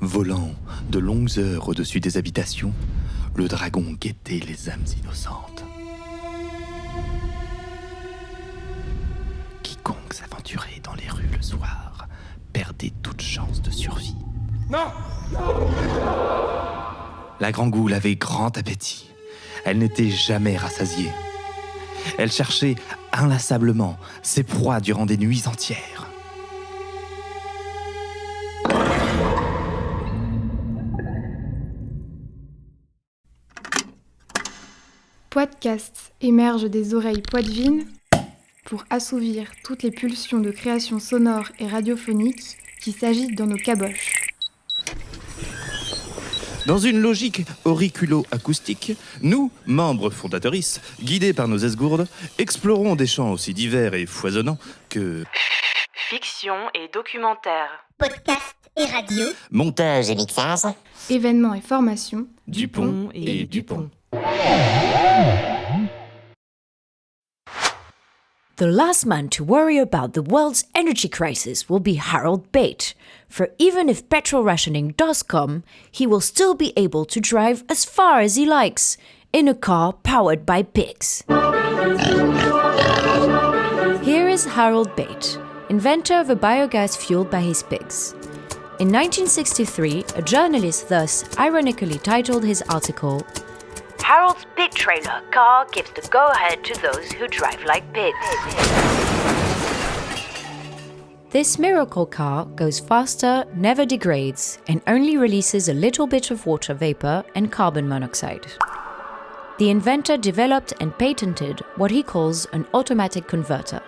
Volant de longues heures au-dessus des habitations, le dragon guettait les âmes innocentes. Quiconque s'aventurait dans les rues le soir perdait toute chance de survie. Non! La Grand-Goule avait grand appétit. Elle n'était jamais rassasiée. Elle cherchait inlassablement ses proies durant des nuits entières. Podcast émerge des oreilles poitevines pour assouvir toutes les pulsions de création sonore et radiophonique qui s'agitent dans nos caboches. Dans une logique auriculo-acoustique, nous, membres fondatrices, guidés par nos esgourdes, explorons des champs aussi divers et foisonnants que fiction et documentaire, podcast et radio, montage et mixage, Événements et formations, Dupont et Dupont. The last man to worry about the world's energy crisis will be Harold Bate, for even if petrol rationing does come, he will still be able to drive as far as he likes, in a car powered by pigs. Here is Harold Bate, inventor of a biogas fueled by his pigs. In 1963, a journalist thus ironically titled his article, Harold's Pig Trailer car gives the go-ahead to those who drive like pigs. This miracle car goes faster, never degrades, and only releases a little bit of water vapor and carbon monoxide. The inventor developed and patented what he calls an automatic converter,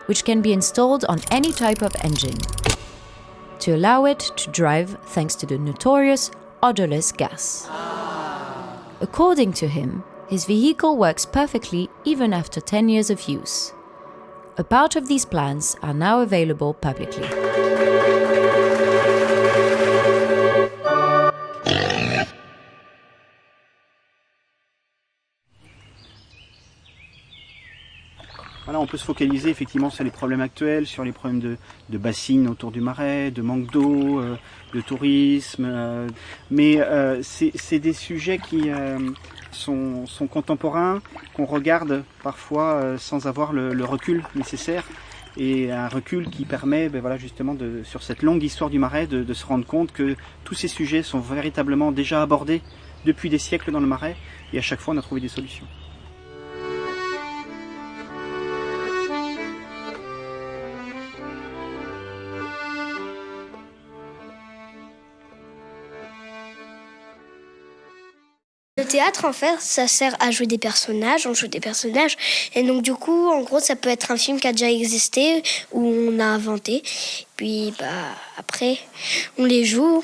which can be installed on any type of engine, to allow it to drive thanks to the notorious odorless gas. According to him, his vehicle works perfectly even after 10 years of use. A part of these plans are now available publicly. Voilà, on peut se focaliser effectivement sur les problèmes actuels, sur les problèmes de bassines autour du Marais, de manque d'eau, de tourisme. Mais c'est des sujets qui sont contemporains, qu'on regarde parfois sans avoir le recul nécessaire. Et un recul qui permet justement sur cette longue histoire du Marais de se rendre compte que tous ces sujets sont véritablement déjà abordés depuis des siècles dans le Marais. Et à chaque fois on a trouvé des solutions. Le théâtre, en fait, ça sert à jouer des personnages, on joue des personnages, et donc du coup, en gros, ça peut être un film qui a déjà existé, ou on a inventé, puis après, on les joue,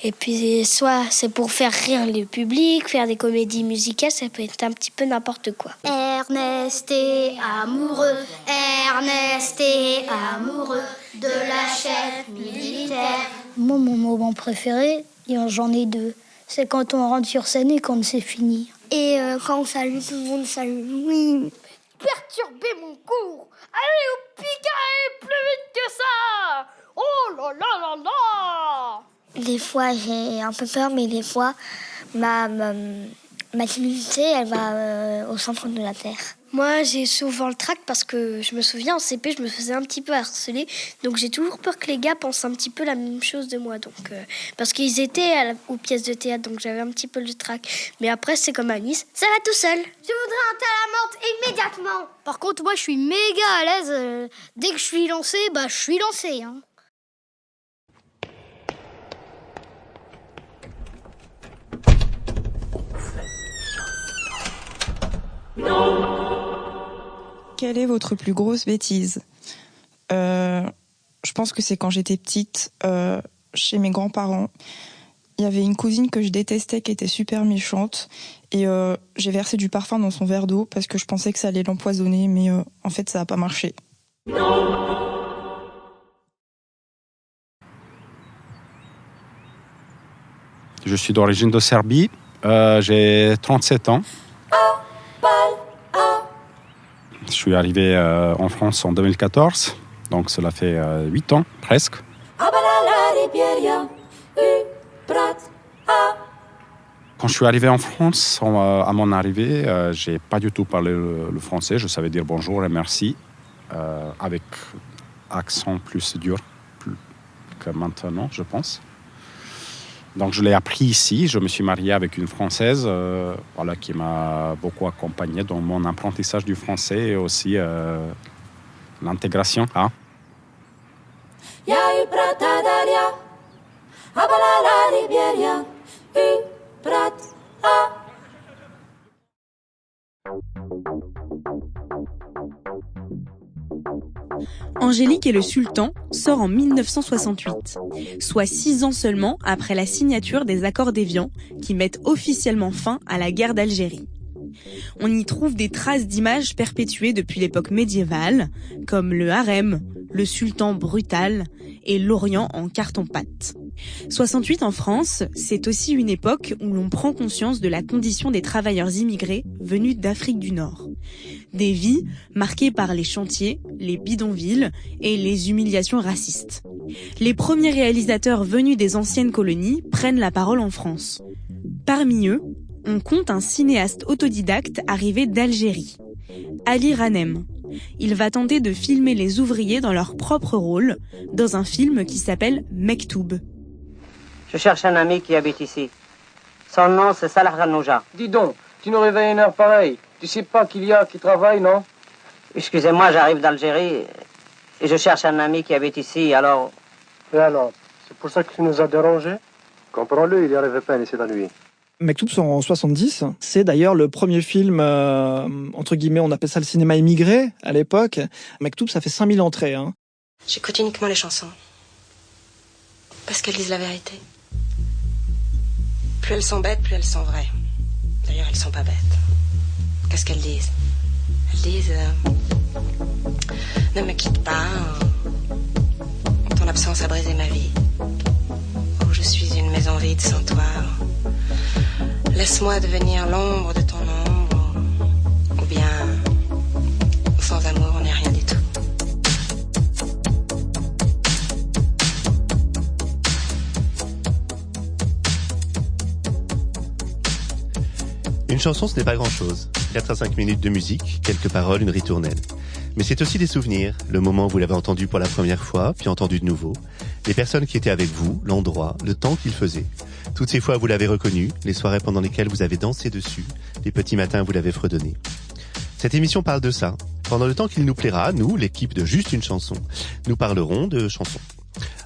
et puis soit c'est pour faire rire le public, faire des comédies musicales, ça peut être un petit peu n'importe quoi. Ernest est amoureux de la chef militaire. Moi, mon moment préféré, j'en ai deux. C'est quand on rentre sur scène et quand c'est fini. Et quand on salue, tout le monde salue. Oui. Perturber mon cours. Allez au picaré plus vite que ça. Oh là là là là. Des fois, j'ai un peu peur, mais des fois, ma timidité, elle va au centre de la Terre. Moi, j'ai souvent le trac parce que je me souviens, en CP, je me faisais un petit peu harceler. Donc, j'ai toujours peur que les gars pensent un petit peu la même chose de moi. Donc, parce qu'ils étaient aux pièces de théâtre, donc j'avais un petit peu le trac. Mais après, c'est comme à Nice, ça va tout seul. Je voudrais un thé à la menthe immédiatement. Par contre, moi, je suis méga à l'aise. Dès que je suis lancée, je suis lancée. Hein. Quelle est votre plus grosse bêtise ? Je pense que c'est quand j'étais petite, chez mes grands-parents. Il y avait une cousine que je détestais qui était super méchante et j'ai versé du parfum dans son verre d'eau parce que je pensais que ça allait l'empoisonner, mais en fait ça n'a pas marché. Je suis d'origine de Serbie, j'ai 37 ans. Je suis arrivé en France en 2014, donc cela fait 8 ans presque. Quand je suis arrivé en France, à mon arrivée, j'ai pas du tout parlé le français. Je savais dire bonjour et merci, avec accent plus dur que maintenant, je pense. Donc je l'ai appris ici. Je me suis marié avec une Française qui m'a beaucoup accompagné dans mon apprentissage du français et aussi l'intégration. Angélique et le Sultan sort en 1968, soit 6 ans seulement après la signature des accords d'Évian qui mettent officiellement fin à la guerre d'Algérie. On y trouve des traces d'images perpétuées depuis l'époque médiévale, comme le harem, le sultan brutal et l'Orient en carton-pâte. 68 en France, c'est aussi une époque où l'on prend conscience de la condition des travailleurs immigrés venus d'Afrique du Nord. Des vies marquées par les chantiers, les bidonvilles et les humiliations racistes. Les premiers réalisateurs venus des anciennes colonies prennent la parole en France. Parmi eux, on compte un cinéaste autodidacte arrivé d'Algérie, Ali Ranem. Il va tenter de filmer les ouvriers dans leur propre rôle, dans un film qui s'appelle Mektoub. Je cherche un ami qui habite ici. Son nom, c'est Salah Ranouja. Dis donc, tu nous réveilles une heure pareille. Tu sais pas qu'il y a qui travaille, non? Excusez-moi, j'arrive d'Algérie et je cherche un ami qui habite ici, alors... Et alors, c'est pour ça que tu nous as dérangés? Comprends-le, il y arrivait pas à laisser la nuit. Mektoub sort en 70. C'est d'ailleurs le premier film, entre guillemets, on appelle ça le cinéma immigré à l'époque. Mektoub, ça fait 5000 entrées. J'écoute uniquement les chansons. Parce qu'elles disent la vérité. Plus elles sont bêtes, plus elles sont vraies. D'ailleurs, elles sont pas bêtes. Qu'est-ce qu'elles disent? Elles disent... ne me quitte pas. Ton absence a brisé ma vie. Oh, je suis une maison vide sans toi. Laisse-moi devenir l'ombre de ton ombre. Ou bien... sans amour, on n'est rien du tout. Une chanson, ce n'est pas grand-chose. 4 à 5 minutes de musique, quelques paroles, une ritournelle. Mais c'est aussi des souvenirs, le moment où vous l'avez entendu pour la première fois, puis entendu de nouveau, les personnes qui étaient avec vous, l'endroit, le temps qu'il faisait. Toutes ces fois, vous l'avez reconnu, les soirées pendant lesquelles vous avez dansé dessus, les petits matins, vous l'avez fredonné. Cette émission parle de ça. Pendant le temps qu'il nous plaira, nous, l'équipe de Juste une chanson, nous parlerons de chansons.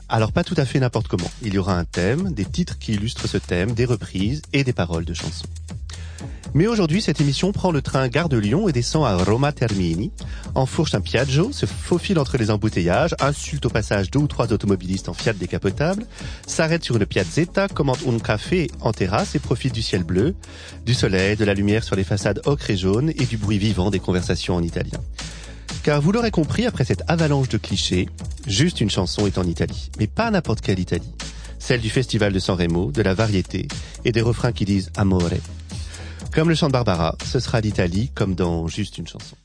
Alors pas tout à fait n'importe comment. Il y aura un thème, des titres qui illustrent ce thème, des reprises et des paroles de chansons. Mais aujourd'hui, cette émission prend le train Gare de Lyon et descend à Roma Termini, enfourche un Piaggio, se faufile entre les embouteillages, insulte au passage 2 ou 3 automobilistes en Fiat décapotable, s'arrête sur une piazzetta, commande un café en terrasse et profite du ciel bleu, du soleil, de la lumière sur les façades ocre et jaune et du bruit vivant des conversations en italien. Car vous l'aurez compris, après cette avalanche de clichés, Juste une chanson est en Italie. Mais pas n'importe quelle Italie. Celle du festival de San Remo, de la variété et des refrains qui disent « amore ». Comme le chante Barbara, ce sera l'Italie comme dans Juste une chanson.